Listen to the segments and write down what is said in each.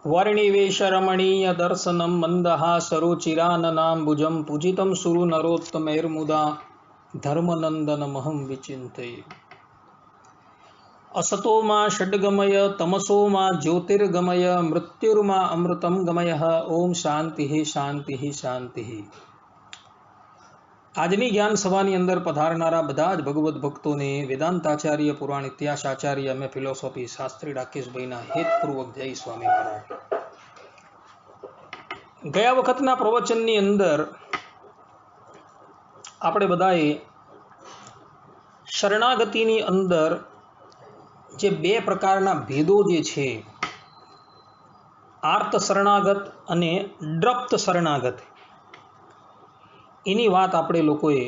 वर्णिवेशरमणीय दर्शनं मन्दहासरुचिराननाम्बुजं पूजितं सुरनरोत्तमैर्मुदा धर्मनन्दनमहं विचिन्तये। असतो मा षड्गमय तमसो मा ज्योतिर्गमय मृत्युर्मा अमृतं गमय। ओम शांति शांति शांति। આજની જ્ઞાન સભાની અંદર પધારનારા બધા જ ભગવદ્ ભક્તોને વેદાંતાચાર્ય પુરાણ ઇતિહાસ આચાર્ય અમે ફિલોસોફી શાસ્ત્રી રાકેશભાઈના હેતપૂર્વક જય સ્વામી મહારાજ। ગયા વખતના પ્રવચનની અંદર આપણે બધાએ શરણાગતિની અંદર જે બે પ્રકારના ભેદો જે છે, આર્ત શરણાગત અને દ્રપ્ત શરણાગત, એની વાત આપણે લોકોએ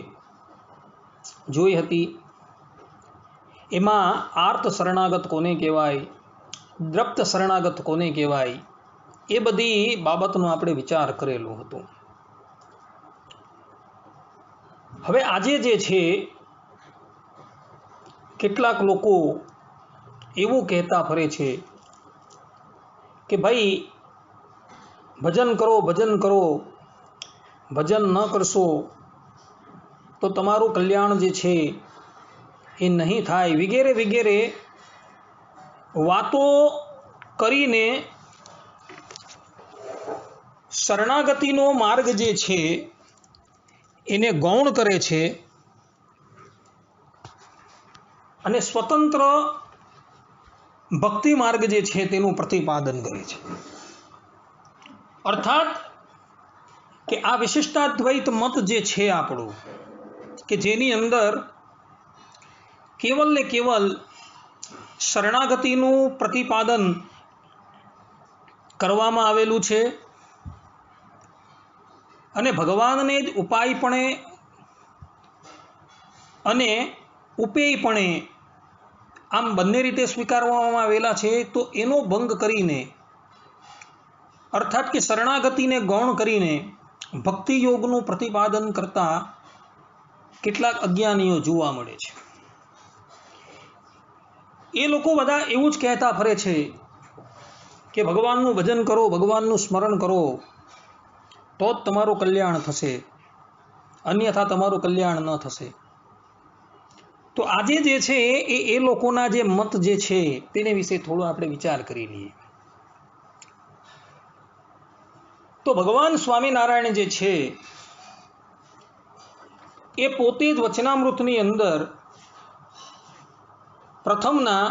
જોઈ હતી। એમાં આર્ત શરણાગત કોને કહેવાય, દ્રપ્ત શરણાગત કોને કહેવાય, એ બધી બાબતનો આપણે વિચાર કરેલો હતો। હવે આજે જે છે, કેટલાક લોકો એવું કહેતા ફરે છે કે ભાઈ ભજન કરો, ભજન કરો, ભજન ન કરશો તો તમારું કલ્યાણ જે છે એ નહીં થાય, વગેરે વગેરે વાતો કરીને શરણાગતિનો માર્ગ જે છે એને ગૌણ કરે છે અને સ્વતંત્ર ભક્તિ માર્ગ જે છે તેનું પ્રતિપાદન કરે છે। અર્થાત કે આ વિશિષ્ટાદ્વૈત મત જે છે આપણો, કે જેની અંદર કેવલ ને કેવલ શરણાગતિનું પ્રતિપાદન કરવામાં આવેલું છે અને ભગવાનને જ ઉપાયપણે અને ઉપેયપણે આમ બંને રીતે સ્વીકારવામાં આવેલા છે, તો એનો ભંગ કરીને, અર્થાત કે શરણાગતિને ગૌણ કરીને ભક્તિ યોગનું પ્રતિપાદન કરતા કેટલાક અજ્ઞાનીઓ જોવા મળે છે। એ લોકો બધા એવું જ કહેતા ફરે છે કે ભગવાનનું ભજન કરો, ભગવાનનું સ્મરણ કરો તો જ તમારું કલ્યાણ થશે, અન્યથા તમારું કલ્યાણ ન થશે। તો આજે જે છે એ લોકોના જે મત જે છે તેને વિશે થોડો આપણે વિચાર કરી લઈએ। તો ભગવાન સ્વામિનારાયણ જે છે એ પોતે જ વચનામૃતની અંદર પ્રથમના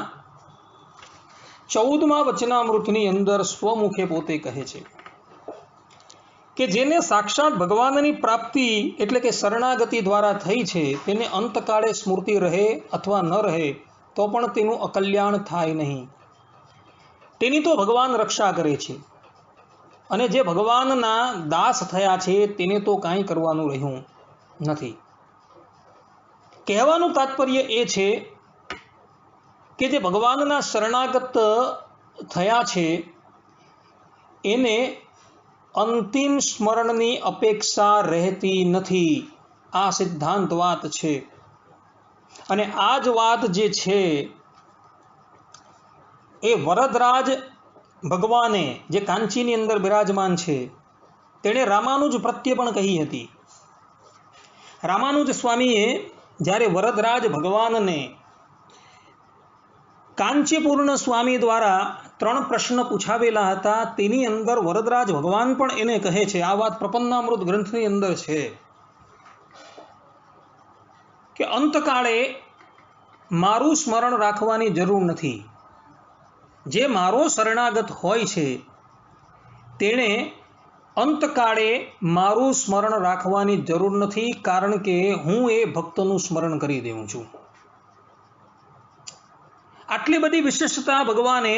14મા વચનામૃતની અંદર સ્વમુખે પોતે કહે છે કે જેને સાક્ષાત ભગવાનની પ્રાપ્તિ એટલે કે શરણાગતિ દ્વારા થઈ છે તેને અંતકાળે સ્મૃતિ રહે અથવા ન રહે તો પણ તેનું અકલ્યાણ થાય નહીં, તેની તો ભગવાન રક્ષા કરે છે અને જે ભગવાનના દાસ થયા છે તેને તો કાંઈ કરવાનું રહ્યું નથી। કહેવાનું તાત્પર્ય એ છે કે જે ભગવાનના શરણાગત થયા છે એને અંતિમ સ્મરણની અપેક્ષા રહેતી નથી, આ સિદ્ધાંત વાત છે। અને આ જ વાત જે છે એ વરદરાજ ભગવાને જે કાંચીની અંદર બિરાજમાન છે તેણે રામાનુજ પ્રત્યે પણ કહી હતી। રામાનુજ સ્વામીએ જ્યારે વરદરાજ ભગવાનને કાંચીપૂર્ણ સ્વામી દ્વારા 3 પ્રશ્ન પૂછાવેલા હતા, તેની અંદર વરદરાજ ભગવાન પણ એને કહે છે, આ વાત પ્રપન્નામૃત ગ્રંથની અંદર છે કે અંતકાળે મારું સ્મરણ રાખવાની જરૂર નથી, જે મારો શરણાગત હોય છે તેણે અંતકાળે મારું સ્મરણ રાખવાની જરૂર નથી, કારણ કે હું એ ભક્તનું સ્મરણ કરી દેઉં છું। આટલી બધી વિશિષ્ટતા ભગવાને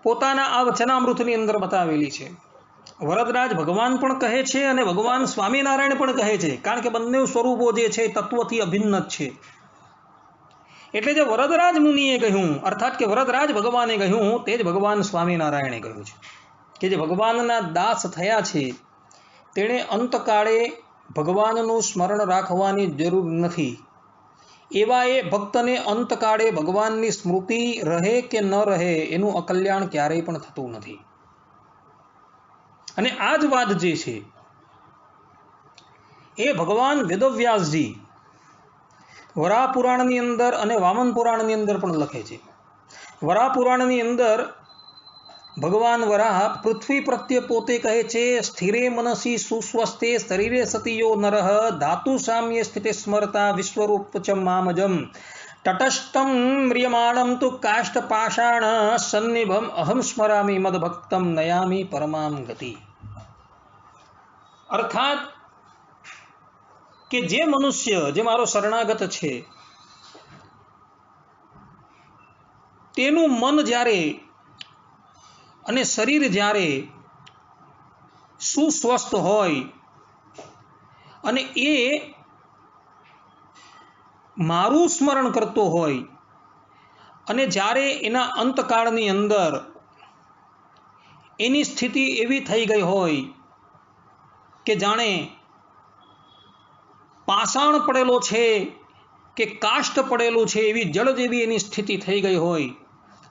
પોતાના આ વચનામૃતની અંદર બતાવેલી છે। વરદરાજ ભગવાન પણ કહે છે અને ભગવાન સ્વામિનારાયણ પણ કહે છે, કારણ કે બંને સ્વરૂપો જે છે તત્વથી અભિન્ન જ છે। એટલે જે વરદરાજ મુનિએ કહ્યું, અર્થાત કે વરદરાજ ભગવાને કહ્યું તે જ ભગવાન સ્વામિનારાયણે કહ્યું છે કે જે ભગવાનના દાસ થયા છે તેણે અંતકાળે ભગવાનનું સ્મરણ રાખવાની જરૂર નથી, એવા એ ભક્તને અંતકાળે ભગવાનની સ્મૃતિ રહે કે ન રહે એનું અકલ્યાણ ક્યારેય પણ થતું નથી. અને આ જ વાત જે છે એ ભગવાન વેદવ્યાસજી વરાહ પુરાણની અંદર અને વામન પુરાણની અંદર પણ લખે છે. વરાહ પુરાણની અંદર ભગવાન વરાહ પૃથ્વી પ્રત્યે પોતે કહે છે, સ્થિરે મનસી સુસ્વસ્તે શરીરે સતીયો નરઃ ધાતુ સામ્ય સ્થિતે સ્મરતા વિશ્વરૂપ ચ મામજમ તટસ્થમ મ્રિયમાણમ તુ કાષ્ઠ પાષાણ સન્નિભમ અહમ સ્મરામી મદભક્તમ નયામી પરમામ ગતિ. અર્થાત કે જે મનુષ્ય જે મારો શરણાગત છે તેનું મન જ્યારે અને શરીર જ્યારે સુસ્વસ્થ હોય અને એ મારું સ્મરણ કરતો હોય અને જ્યારે એના અંતકાળની અંદર એની સ્થિતિ એવી થઈ ગઈ હોય કે જાણે પાષાણ પડેલો છે કે કાષ્ઠ પડેલું છે એવી જળ જેવી એની સ્થિતિ થઈ ગઈ હોય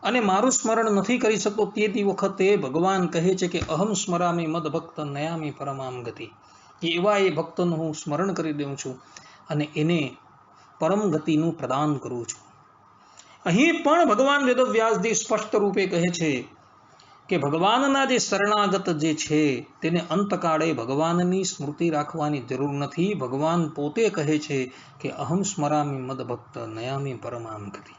અને મારું સ્મરણ નથી કરી શકતો, તે વખતે ભગવાન કહે છે કે અહમ સ્મરામી મદ ભક્ત નયામી પરમામ ગતિ. એવા એ ભક્તનું હું સ્મરણ કરી દઉં છું અને એને પરમ ગતિનું પ્રદાન કરું છું. અહીં પણ ભગવાન વેદવ્યાસજી સ્પષ્ટ રૂપે કહે છે કે ભગવાનના જે શરણાગત જે છે તેને અંતકાળે ભગવાનની સ્મૃતિ રાખવાની જરૂર નથી. ભગવાન પોતે કહે છે કે અહમ સ્મરામી મદ ભક્ત નયામી પરમામ ગતિ.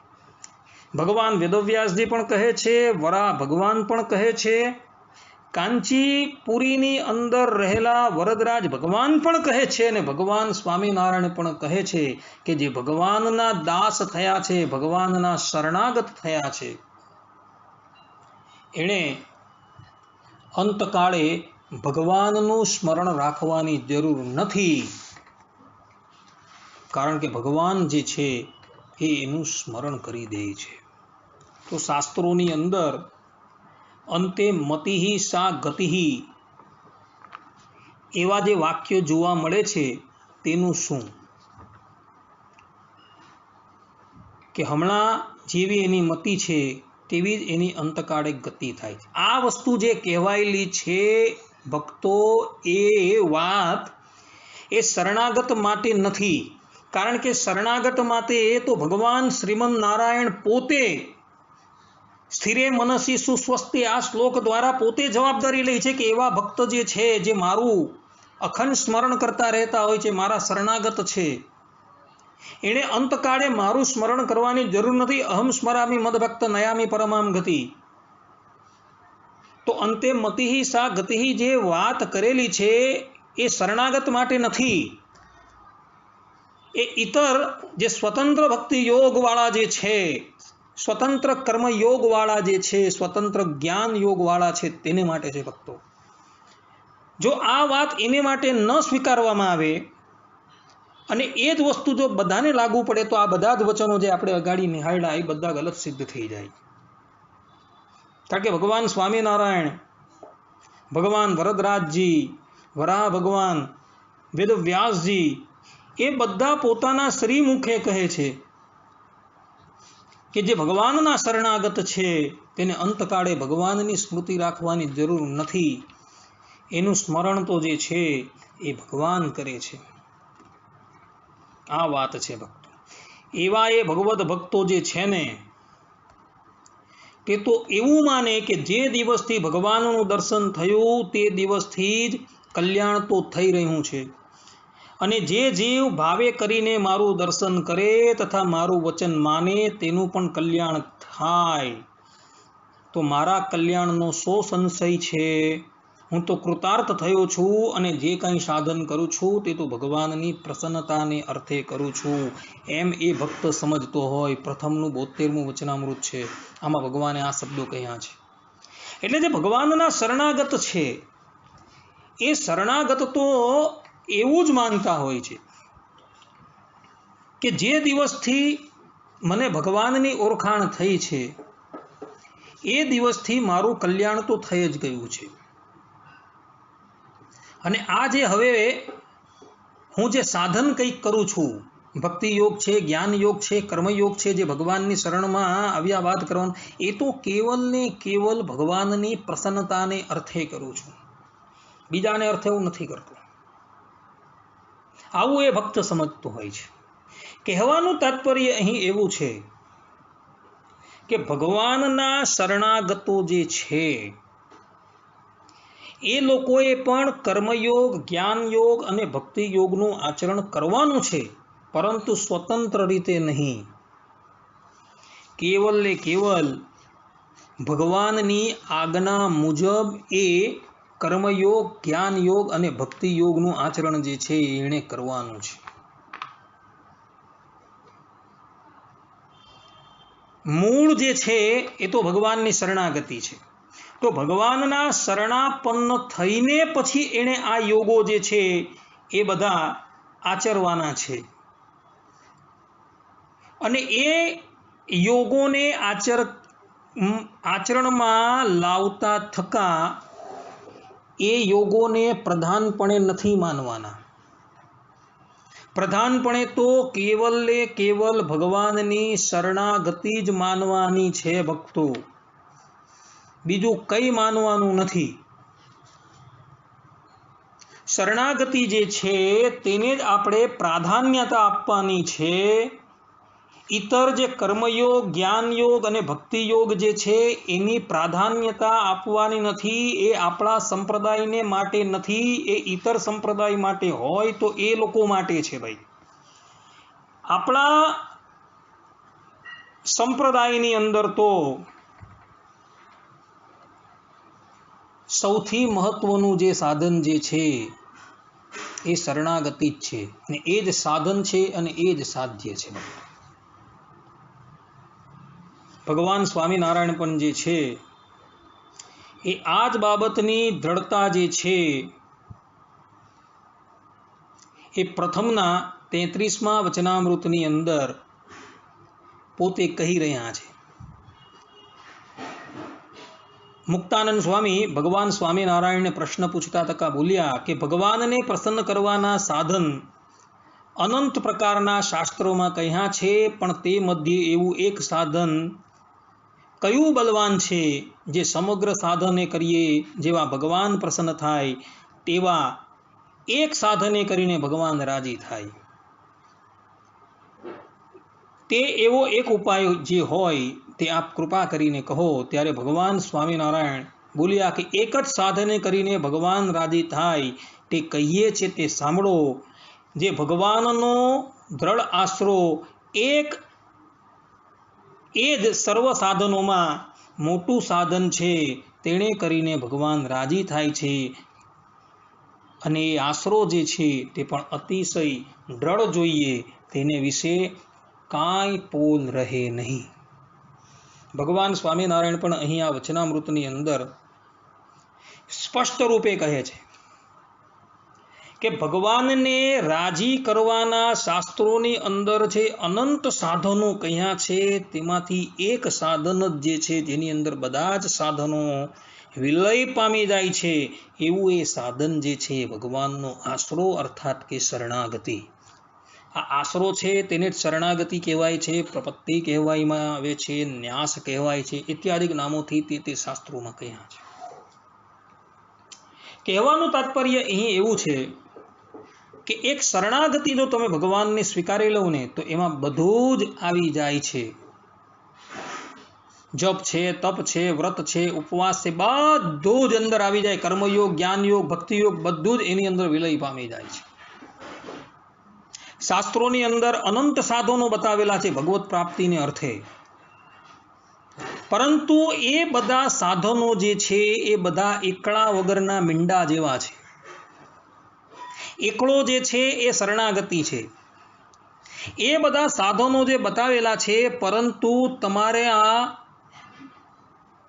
ભગવાન વેદવ્યાસજી પણ કહે છે, વરા ભગવાન પણ કહે છે, કાંચીપુરીની અંદર રહેલા વરદરાજ ભગવાન પણ કહે છે અને ભગવાન સ્વામિનારાયણ પણ કહે છે કે જે ભગવાનના દાસ થયા છે, ભગવાનના શરણાગત થયા છે, એણે અંતકાળે ભગવાનનું સ્મરણ રાખવાની જરૂર નથી, કારણ કે ભગવાન જે છે એ એનું સ્મરણ કરી દે છે. તો શાસ્ત્રોની અંદર અંતે મતિહિ સા ગતિહિ એવા જે વાક્યો જોવા મળે છે તેનું શું? કે હમણાં જેવી એની મતિ છે તેવી જ એની અંતકાળે ગતિ થાય છે. આ વસ્તુ જે કહેવાયેલી છે ભક્તો, એ વાત એ શરણાગત માટે નથી, કારણ કે શરણાગત માટે તો ભગવાન શ્રીમન નારાયણ પોતે સ્થિરે મનસી સુસ્વસ્તે આ શ્લોક દ્વારા પોતે જવાબદારી લે છે કે એવા ભક્ત જે છે, જે મારું અખંડ સ્મરણ કરતા રહેતા હોય છે, મારા શરણાગત છે, એણે અંતકાળે મારું સ્મરણ કરવાની જરૂર નથી. અહમ સ્મરામી મદભક્ત નયામી પરમામ ગતિ. તો અંતે મતિહિ સા ગતિહિ જે વાત કરેલી છે એ શરણાગત માટે નથી, એ ઇતર જે સ્વતંત્ર ભક્તિ યોગવાળા જે છે, સ્વતંત્ર કર્મ યોગવાળા જે છે, સ્વતંત્ર જ્ઞાન યોગવાળા છે તેને માટે છે ભક્તો. જો આ વાત એને માટે ન સ્વીકારવામાં આવે અને એ જ વસ્તુ જો બધાને લાગુ પડે તો આ બધા જ વચનો જે આપણે અગાડી નિહાળ્યા એ બધા ગલત સિદ્ધ થઈ જાય. કારણ કે ભગવાન સ્વામિનારાયણ, ભગવાન વરદરાજજી, વરાહ ભગવાન, વેદવ્યાસજી એ બધા પોતાના શ્રીમુખે કહે છે કે જે ભગવાનના શરણાગત છે તેને અંતકાળે ભગવાનની સ્મૃતિ રાખવાની જરૂર નથી. એનું સ્મરણ તો જે છે એ ભગવાન કરે છે. આ વાત છે ભક્તો. એવા એ ભગવદ ભક્તો જે છે ને તે તો એવું માને કે જે દિવસથી ભગવાનનું દર્શન થયું તે દિવસથી જ કલ્યાણ તો થઈ રહ્યું છે, અને જે જીવ ભાવે કરીને મારું દર્શન કરે તથા મારું વચન માને તેનું પણ કલ્યાણ થાય. તો મારા કલ્યાણનો શો સંશય છે? હું તો કૃતાર્થ થયો છું અને જે કંઈ સાધન કરું છું તે તો ભગવાનની પ્રસન્નતાને અર્થે કરું છું, એમ એ ભક્ત સમજતો હોય. પ્રથમનું 72મું વચનામૃત છે, આમાં ભગવાને આ શબ્દો કહ્યા છે. એટલે જે ભગવાનના શરણાગત છે એ શરણાગત તો એવું જ માનતા હોય છે કે જે દિવસથી મને ભગવાનની ઓળખાણ થઈ છે એ દિવસથી મારું કલ્યાણ તો થઈ જ ગયું છે, અને આ જે હવે હું જે સાધન કંઈક કરું છું ભક્તિ યોગ છે, જ્ઞાન યોગ છે, કર્મયોગ છે, જે ભગવાનની શરણમાં આવ્યા બાદ કરવાનું, એ તો કેવલ ને કેવલ ભગવાનની પ્રસન્નતાને અર્થે કરું છું, બીજાને અર્થે હું નથી કરતો. આવું એ ભક્ત સમજતો હોય છે. કહેવાનું તાત્પર્ય અહીં એવું છે કે ભગવાનના શરણાગતો જે છે એ લોકોએ પણ કર્મયોગ, જ્ઞાન યોગ અને ભક્તિ યોગનું આચરણ કરવાનું છે, પરંતુ સ્વતંત્ર રીતે નહીં. કેવલ ને કેવલ ભગવાનની આજ્ઞા મુજબ એ કર્મયોગ, જ્ઞાન યોગ અને ભક્તિ યોગનું આચરણ જે છે એણે કરવાનું છે. મૂળ જે છે એ તો ભગવાનની શરણાગતિ છે. તો ભગવાનના શરણાપન્ન થઈને પછી એણે આ યોગો જે છે એ બધા આચરવાના છે. અને એ યોગોને આચરણમાં લાવતા થકા એ યોગોને પ્રધાનપણે નથી માનવાના. પ્રધાનપણે તો કેવલ ને કેવલ ભગવાનની શરણાગતિ જ માનવાની છે ભક્તો, બીજું કંઈ માનવાનું નથી. શરણાગતિ જે છે તેને જ આપણે પ્રાધાન્યતા આપવાની છે. ઇતર જે કર્મયોગ, જ્ઞાન યોગ અને ભક્તિ યોગ જે છે એની પ્રાધાન્યતા આપવાની નથી. એ આપણા સંપ્રદાયને માટે નથી, એ ઇતર સંપ્રદાય માટે હોય તો એ લોકો માટે છે ભાઈ. આપણા સંપ્રદાયની અંદર તો સૌથી મહત્વનું જે સાધન જે છે એ શરણાગતિ જ છે, અને એ જ સાધન છે અને એ જ સાધ્ય છે. ભગવાન સ્વામિનારાયણ પણ જે છે એ આ જ બાબતની દ્રઢતા જે છે એ પ્રથમના 33મા વચનામૃતની અંદર પોતે કહી રહ્યા છે. મુક્તાનંદ સ્વામી ભગવાન સ્વામિનારાયણને પ્રશ્ન પૂછતા તકા બોલ્યા કે ભગવાનને પ્રસન્ન કરવાના સાધન અનંત પ્રકારના શાસ્ત્રોમાં કહ્યા છે, પણ તે મધ્યે એવું એક સાધન કયું બલવાન છે જે સમગ્ર સાધને કરીએ જેવા ભગવાન પ્રસન્ન થાય તેવા એક સાધને કરીને ભગવાન રાજી થાય. તે એવો એક ઉપાય જે હોય તે આપ કૃપા કરીને કહો. ત્યારે ભગવાન સ્વામિનારાયણ બોલ્યા કે એક જ સાધને કરીને ભગવાન રાજી થાય તે કહીએ છે તે સાંભળો. જે ભગવાનનો દ્રઢ આશરો એક એ જ સર્વ સાધનોમાં મોટું સાધન છે, તેણે કરીને ભગવાન રાજી થાય છે. અને એ આશરો જે છે તે પણ અતિશય દ્રઢ જોઈએ, તેને વિશે કાંઈ પોલ રહે નહીં. ભગવાન સ્વામિનારાયણ પણ અહીં આ વચનામૃતની અંદર સ્પષ્ટ રૂપે કહે છે કે ભગવાનને રાજી કરવાના શાસ્ત્રોની અંદર જે અનંત સાધનો કહ્યા છે તેમાંથી એક સાધન જ જે છે જેની અંદર બધા જ સાધનો વિલય પામી જાય છે, એવું એ સાધન જે છે ભગવાનનો આશરો અર્થાત કે શરણાગતિ. આ આશરો છે તેને જ શરણાગતિ કહેવાય છે, પ્રપત્તિ કહેવામાં આવે છે, ન્યાસ કહેવાય છે, ઇત્યાદિક નામોથી તે શાસ્ત્રોમાં કહ્યા છે. કહેવાનું તાત્પર્ય અહીં એવું છે કે એક શરણાગતિ જો તમે ભગવાનને સ્વીકારી લો ને તો એમાં બધું જ આવી જાય છે. જપ છે, તપ છે, વ્રત છે, ઉપવાસ છે, બધું જ અંદર આવી જાય. કર્મયોગ, જ્ઞાન યોગ, ભક્તિ યોગ બધું જ એની અંદર વિલય પામી જાય છે. શાસ્ત્રોની અંદર અનંત સાધનો બતાવેલા છે ભગવત પ્રાપ્તિને અર્થે, પરંતુ એ બધા સાધનો જે છે એ બધા એકડા વગરના મીંડા જેવા છે. એકડો જે છે એ શરણાગતિ છે. એ બધા સાધનો જે બતાવેલા છે, પરંતુ તમારે આ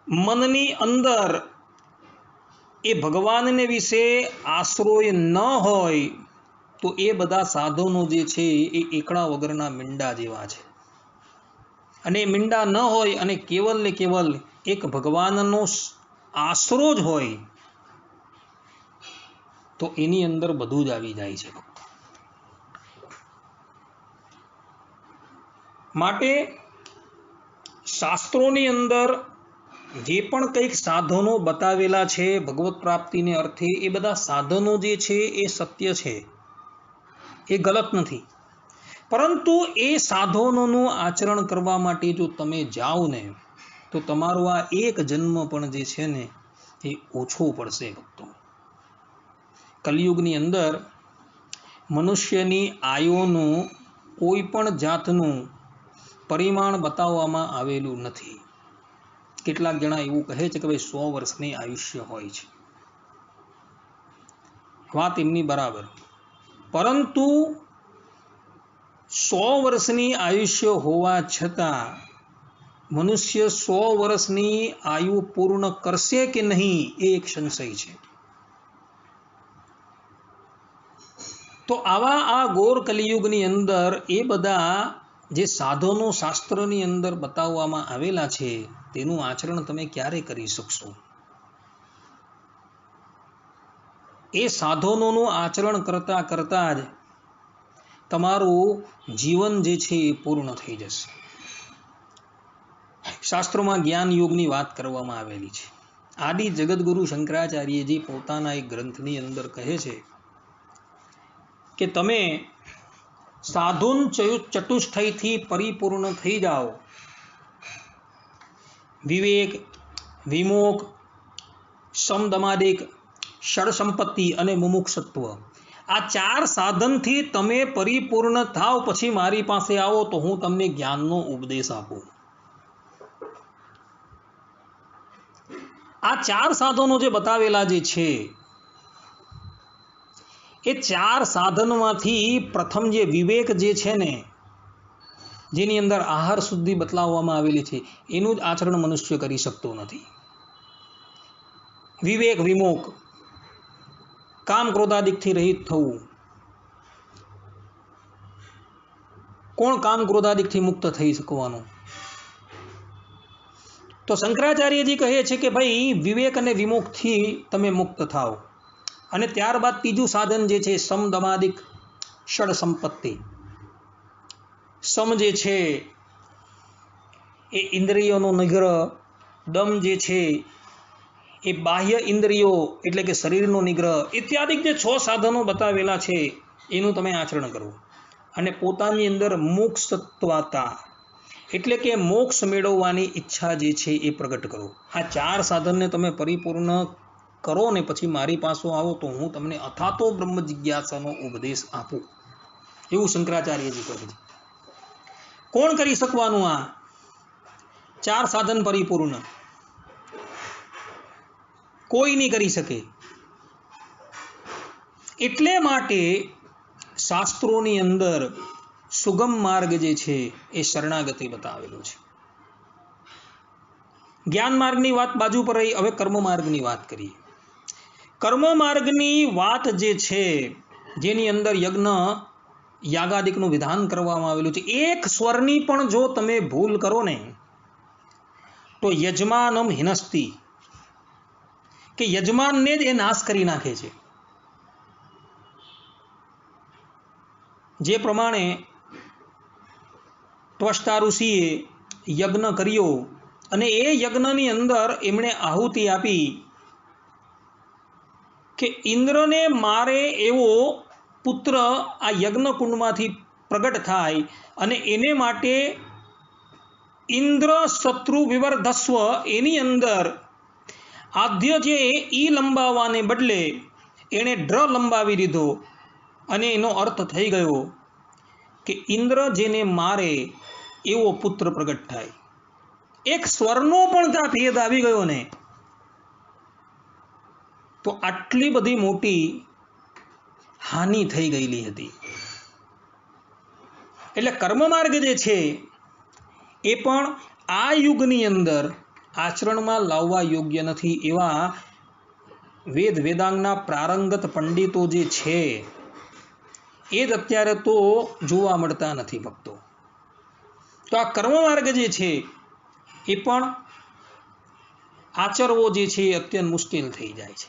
મનની અંદર એ ભગવાનને વિશે આશ્રય ન હોય તો એ બધા સાધનો જે છે એ એકડા વગરના મીંડા જેવા છે. અને મીંડા ન હોય અને કેવલ ને કેવલ એક ભગવાનનો આશરો જ હોય તો એની અંદર બધું જ આવી જાય છે. માટે શાસ્ત્રોની અંદર જે પણ કંઈક સાધનો બતાવેલા છે ભગવત પ્રાપ્તિને અર્થે, એ બધા સાધનો જે છે એ સત્ય છે, એ ગલત નથી. પરંતુ એ સાધનોનું આચરણ કરવા માટે જો તમે જાઓ ને તો તમારો આ એક જન્મ પણ જે છે ને એ ઓછો પડશે ભક્તો. કલિયુગની અંદર મનુષ્યની આયુનું કોઈ પણ જાતનું પરિમાણ બતાવવામાં આવેલું નથી. કેટલાક જણા એવું કહે છે કે ભાઈ 100 વર્ષની આયુષ્ય હોય છે. વાત એમની બરાબર, પરંતુ 100 વર્ષની આયુષ્ય હોવા છતાં મનુષ્ય 100 વર્ષની આયુ પૂર્ણ કરશે કે નહીં એ એક સંશય છે. તો આવા આ ઘોર કલિયુગની અંદર એ બધા જે સાધનો શાસ્ત્રની અંદર બતાવવામાં આવેલા છે તેનું આચરણ તમે ક્યારે કરી શકશો? એ સાધનોનું આચરણ કરતા કરતા જ તમારું જીવન જે છે એ પૂર્ણ થઈ જશે. શાસ્ત્રોમાં જ્ઞાન યોગની વાત કરવામાં આવેલી છે. આદિ જગતગુરુ શંકરાચાર્યજી પોતાના એક ગ્રંથની અંદર કહે છે કે તમે સાધુન ચતુષ્ટયથી પરિપૂર્ણ થઈ જાઓ. વિવેક, વિમોક, સમદમાદિક, ષડસંપત્તિ અને મુમુક્ષત્વ, આ 4 સાધનથી તમે પરિપૂર્ણ થાવ પછી મારી પાસે આવો તો હું તમને જ્ઞાનનો ઉપદેશ આપું. આ 4 સાધનો જે બતાવેલા જે છે એ 4 સાધનમાંથી પ્રથમ જે વિવેક જે છે ને, જેની અંદર આહાર શુદ્ધિ બતલાવવામાં આવેલી છે, એનું જ આચરણ મનુષ્ય કરી શકતો નથી. વિવેક, વિમોક, કામ ક્રોધાદિકથી રહિત થવું. કોણ કામ ક્રોધાદિકથી મુક્ત થઈ શકવાનું? તો શંકરાચાર્યજી કહે છે કે ભાઈ વિવેક અને વિમોકથી તમે મુક્ત થાઓ. અને ત્યારબાદ ત્રીજું સાધન જે છે સમદમાદિક ષડ સંપત્તિ. સમ જે છે એ ઇન્દ્રિયોનો નિગ્રહ, દમ જે છે એ બાહ્ય ઇન્દ્રિયો એટલે કે શરીરનો નિગ્રહ ઇત્યાદિ જે 6 સાધનો બતાવેલા છે એનું તમે આચરણ કરો. અને પોતાની અંદર મોક્ષત્વાતા એટલે કે મોક્ષ મેળવવાની ઈચ્છા જે છે એ પ્રગટ કરો. આ 4 સાધનને તમે પરિપૂર્ણ કરો ને પછી મારી પાસે આવો તો હું તમને અથાતો બ્રહ્મ જિજ્ઞાસાનો ઉપદેશ આપું, એવું શંકરાચાર્યજી કહે છે. કોણ કરી શકવાનું આ 4 સાધન પરિપૂર્ણ? કોઈ નહીં કરી શકે. એટલે માટે શાસ્ત્રોની અંદર સુગમ માર્ગ જે છે એ શરણાગતિ બતાવેલો છે. જ્ઞાન માર્ગની વાત બાજુ પર રહી, હવે કર્મ માર્ગની વાત કરીએ. કર્મ માર્ગની વાત જે છે, જેની અંદર યજ્ઞ યાગાદિકનું વિધાન કરવામાં આવેલું છે, એક સ્વરની પણ જો તમે ભૂલ કરો ને તો યજમાનમ હિનસ્તિ, કે યજમાનને જ એ નાશ કરી નાખે છે. જે પ્રમાણે ત્વષ્ટા ઋષિએ યજ્ઞ કર્યો અને એ યજ્ઞની અંદર એમણે આહુતિ આપી કે ઇન્દ્રને મારે એવો પુત્ર આ યજ્ઞકુંડમાંથી પ્રગટ થાય અને એને માટે ઇન્દ્ર શત્રુ વિવર્ધસ્વ એની અંદર આદ્ય જે ઈ લંબાવવાને બદલે એણે ડ્ર લંબાવી દીધો અને એનો અર્થ થઈ ગયો કે ઇન્દ્ર જેને મારે એવો પુત્ર પ્રગટ થાય. એક સ્વરનો પણ ત્યાં ભેદ આવી ગયો ને, તો આટલી બધી મોટી હાનિ થઈ ગયેલી હતી. એટલે કર્મ માર્ગ જે છે એ પણ આ યુગની અંદર આચરણમાં લાવવા યોગ્ય નથી. એવા વેદ વેદાંગના પ્રારંગત પંડિતો જે છે એ જ અત્યારે તો જોવા મળતા નથી ભક્તો. તો આ કર્મ માર્ગ જે છે એ પણ આચરવો જે છે એ અત્યંત મુશ્કેલ થઈ જાય છે.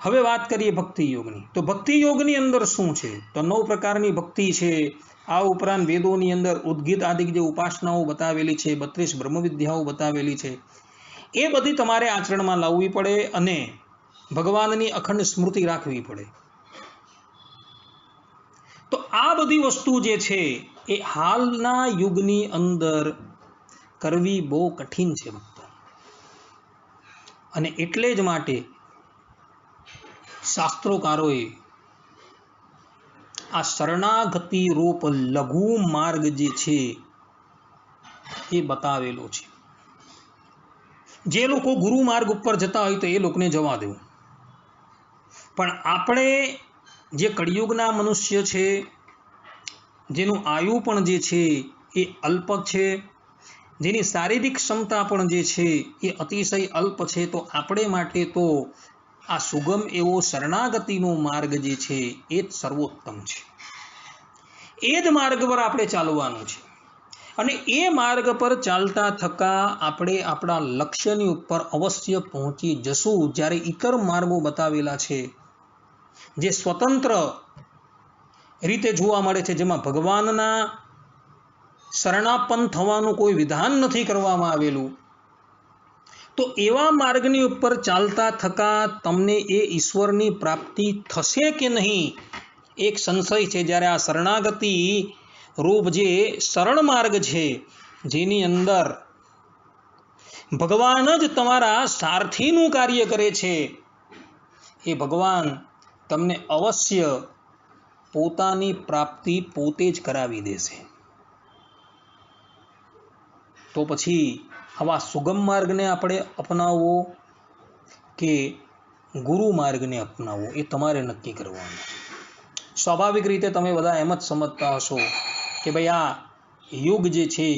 હવે વાત કરીએ ભક્તિ યોગની. તો ભક્તિ યોગની અંદર શું છે? તો 9 પ્રકારની ભક્તિ છે. આ ઉપરાંત વેદોની અંદર ઉદ્ગીત આદિ જે ઉપાસનાઓ બતાવેલી છે, 32 બ્રહ્મવિદ્યાઓ બતાવેલી છે, એ બધી તમારે આચરણમાં લાવવી પડે અને ભગવાનની અખંડ સ્મૃતિ રાખવી પડે. તો આ બધી વસ્તુ જે છે એ હાલના યુગની અંદર કરવી બહુ કઠિન છે ભક્તો. અને એટલે જ માટે શાસ્ત્રોકારોએ આ શરણાગતિ રૂપ લઘુ માર્ગ જે છે એ બતાવેલો છે. જે લોકો ગુરુ માર્ગ ઉપર જતા હોય તો એ લોકોને જવા દેવું, પણ આપણે જે કળિયુગના મનુષ્ય છે, જેનું આયુ પણ જે છે એ અલ્પ છે, જેની શારીરિક ક્ષમતા પણ જે છે એ અતિશય અલ્પ છે, તો આપણે માટે તો આ સુગમ એવો શરણાગતિનો માર્ગ જે છે એ જ સર્વોત્તમ છે. એ જ માર્ગ પર આપણે ચાલવાનું છે અને એ માર્ગ પર ચાલતા થકા આપણે આપણા લક્ષ્યની ઉપર અવશ્ય પહોંચી જશું. જ્યારે ઇતર માર્ગો બતાવેલા છે જે સ્વતંત્ર રીતે જોવા મળે છે, જેમાં ભગવાનના શરણાપન્ન થવાનું કોઈ વિધાન નથી કરવામાં આવેલું, તો એવા માર્ગની ઉપર ચાલતા થકા તમને એ ઈશ્વરની પ્રાપ્તિ થશે કે નહીં એક સંશય છે. જ્યારે આ શરણાગતિ રૂપ જે સરળ માર્ગ છે, જેની અંદર ભગવાન જ તમારા સારથીનું કાર્ય કરે છે, એ ભગવાન તમને અવશ્ય પોતાની પ્રાપ્તિ પોતે જ કરાવી દેશે. તો પછી આવા સુગમ માર્ગને આપણે અપનાવવો કે ગુરુ માર્ગને અપનાવવો એ તમારે નક્કી કરવાનું. સ્વાભાવિક રીતે તમે બધા એમ જ સમજતા હશો કે ભાઈ આ યુગ જે છે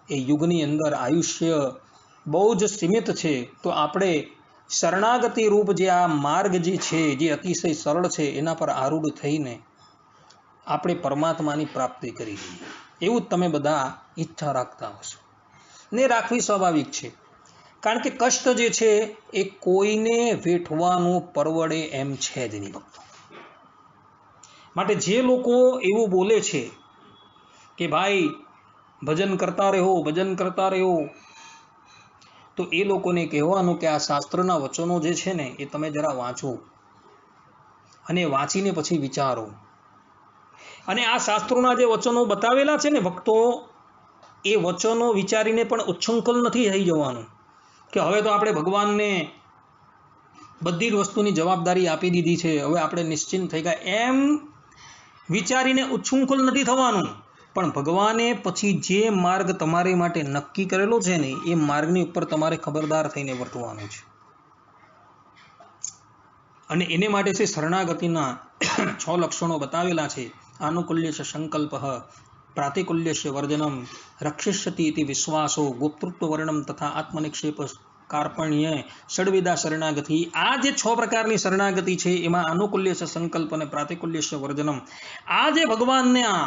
એ યુગની અંદર આયુષ્ય બહુ જ સીમિત છે, તો આપણે શરણાગતિ રૂપ જે આ માર્ગ જે છે જે અતિશય સરળ છે એના પર આરૂઢ થઈને આપણે પરમાત્માની પ્રાપ્તિ કરી લઈએ, એવું જ તમે બધા ઈચ્છા રાખતા હશો ને રાખવી સ્વાભાવિક છે. કારણ કે કષ્ટ જે છે એ કોઈને વેઠવાનું પરવડે એમ છે જ નહીં ભક્તો. માટે જે લોકો એવું બોલે છે કે ભાઈ ભજન કરતા રહો, ભજન કરતા રહો, તો એ લોકોને કહેવાનું કે આ શાસ્ત્રના વચનો જે છે ને એ તમે જરા વાંચો અને વાંચીને પછી વિચારો. અને આ શાસ્ત્રોના જે વચનો બતાવેલા છે ને ભક્તો, એ વચનો વિચારીને પણ ઉચ્છૃંખલ નથી થઈ જવાનું કે હવે તો આપણે ભગવાનને બધી જ વસ્તુની જવાબદારી આપી દીધી છે, હવે આપણે નિશ્ચિંત થઈ ગયા, એમ વિચારીને ઉચ્છૃંખલ નથી થવાનું. પણ ભગવાને પછી જે માર્ગ તમારી માટે નક્કી કરેલો છે ને એ માર્ગની ઉપર તમારે ખબરદાર થઈને વર્તવાનું છે. અને એને માટે છે શરણાગતિના 6 લક્ષણો બતાવેલા છે. આનુકૂલ્યસ્ય સંકલ્પ, પ્રાતિકૂલ્યસ્ય વર્જનમ, રક્ષિષ્યતિ ઇતિ વિશ્વાસો, ગોપ્તૃત્વ વર્ણમ તથા આત્મનિક્ષેપ કાર્પણ્ય, ષડવિધા શરણાગતિ. આ જે 6 પ્રકારની શરણાગતિ છે એમાં આનુકૂલ્યસ્ય સંકલ્પ અને પ્રાતિકૂલ્યસ્ય વર્જનમ, આ જે ભગવાનને આ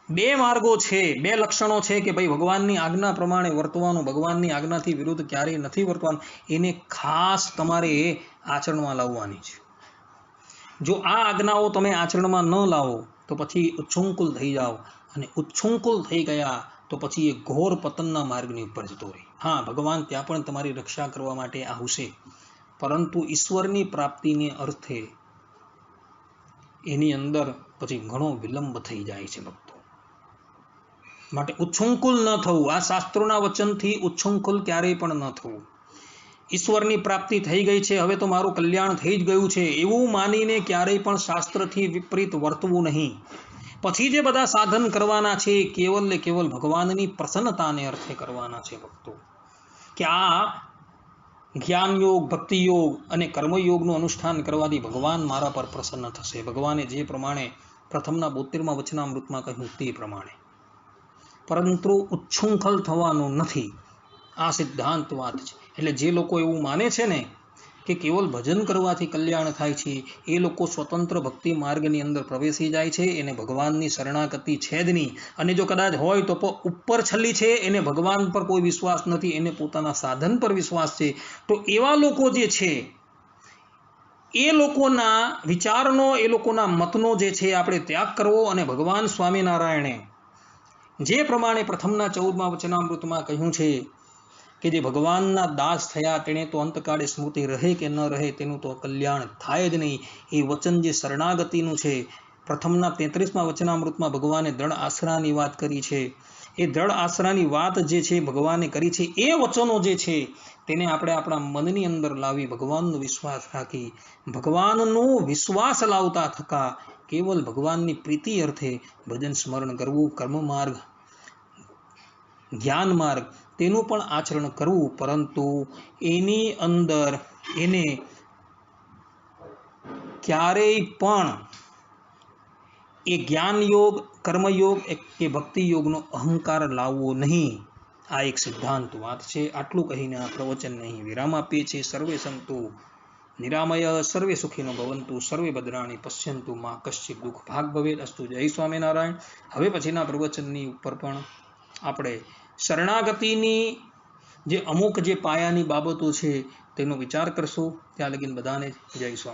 2 માર્ગો છે, 2 લક્ષણો છે કે ભાઈ ભગવાનની આજ્ઞા પ્રમાણે વર્તવાનું, ભગવાનની આજ્ઞાથી વિરુદ્ધ ક્યારેય નથી વર્તવાનું, એને ખાસ તમારે આચરણમાં લાવવાની છે. જો આ આજ્ઞાઓ તમે આચરણમાં ન લાવો તો પછી ઉચ્છૃંખલ થઈ જાઓ, અને ઉચ્છૃંખલ થઈ ગયા તો પછી એ ઘોર પતનના માર્ગની ઉપર જતો રહે. હા, ભગવાન ત્યાં પણ તમારી રક્ષા કરવા માટે આવશે, પરંતુ ઈશ્વરની પ્રાપ્તિને અર્થે એની અંદર પછી ઘણો વિલંબ થઈ જાય છે ભક્તો. માટે ઉચ્છૃંખલ ન થવું, આ શાસ્ત્રોના વચનથી ઉચ્છૃંખલ ક્યારેય પણ ન થવું. ઈશ્વરની પ્રાપ્તિ થઈ ગઈ છે, હવે તો મારું કલ્યાણ થઈ જ ગયું છે, એવું માનીને ક્યારેય પણ શાસ્ત્રથી વિપરીત વર્તવું નહીં. પછી જે બધા સાધન કરવાના છે કેવલ ને કેવલ ભગવાનની પ્રસન્નતાને અર્થે કરવાના છે ભક્તો. કે આ જ્ઞાન યોગ, ભક્તિ યોગ અને કર્મયોગનું અનુષ્ઠાન કરવાથી ભગવાન મારા પર પ્રસન્ન થશે. ભગવાને જે પ્રમાણે પ્રથમના 72મા વચનામૃતમાં કહ્યું તે પ્રમાણે. પરંતુ ઉચ્છૃંખલ થવાનું નથી, આ સિદ્ધાંત વાત છે. એટલે જે લોકો એવું માને છે ને કે કેવલ ભજન કરવાથી કલ્યાણ થાય છે, એ લોકો સ્વતંત્ર ભક્તિ માર્ગની અંદર પ્રવેશી જાય છે, એને ભગવાનની શરણાગતિ છે જ નહીં. અને જો કદાચ હોય તો ઉપર છલ્લી છે, એને ભગવાન પર કોઈ વિશ્વાસ નથી, એને પોતાના સાધન પર વિશ્વાસ છે. તો એવા લોકો જે છે એ લોકોના વિચારનો, એ લોકોના મતનો જે છે આપણે ત્યાગ કરવો. અને ભગવાન સ્વામિનારાયણે જે પ્રમાણે પ્રથમના 14મા વચનામૃતમાં કહ્યું છે કે જે ભગવાનના દાસ થયા તેણે તો અંતકાળે સ્મૃતિ રહે કે ન રહે તેનું તો કલ્યાણ થાય જ નહીં. એ વચન જે શરણાગતિનું છે, પ્રથમના 33મા વચનામૃતમાં ભગવાને દ્રઢ આશરાની વાત કરી છે. એ દ્રઢ આશરાની વાત જે છે ભગવાને કરી છે, એ વચનો જે છે તેને આપણે આપણા મનની અંદર લાવી ભગવાનનો વિશ્વાસ રાખી, ભગવાનનો વિશ્વાસ લાવતા થકા કેવલ ભગવાનની પ્રીતિ અર્થે ભજન સ્મરણ કરવું, કર્મ માર્ગ, જ્ઞાન માર્ગ તેનું પણ આચરણ કરવું. પરંતુ એની અંદર એને ક્યારેય પણ એ જ્ઞાન યોગ, કર્મયોગ કે ભક્તિ યોગનો અહંકાર લાવવો નહીં. આ એક સિદ્ધાંત વાત છે. આટલું કહીને આ પ્રવચનને અહીં વિરામ આપીએ છીએ. સર્વે સંતુ નિરામય, સર્વે સુખીનો ભવંતુ, સર્વે ભદ્રાણી પશ્યંતુ, માં કશ્ચિત દુઃખ ભાગ ભવેદ. અસ્તુ. જય સ્વામિનારાયણ. હવે પછીના પ્રવચનની ઉપર પણ આપણે શરણાગતિની જે અમુક જે પાયાની બાબતો છે તેનો વિચાર કરશું. ત્યાં લગીન બધાને જય સ્વામિનારાયણ.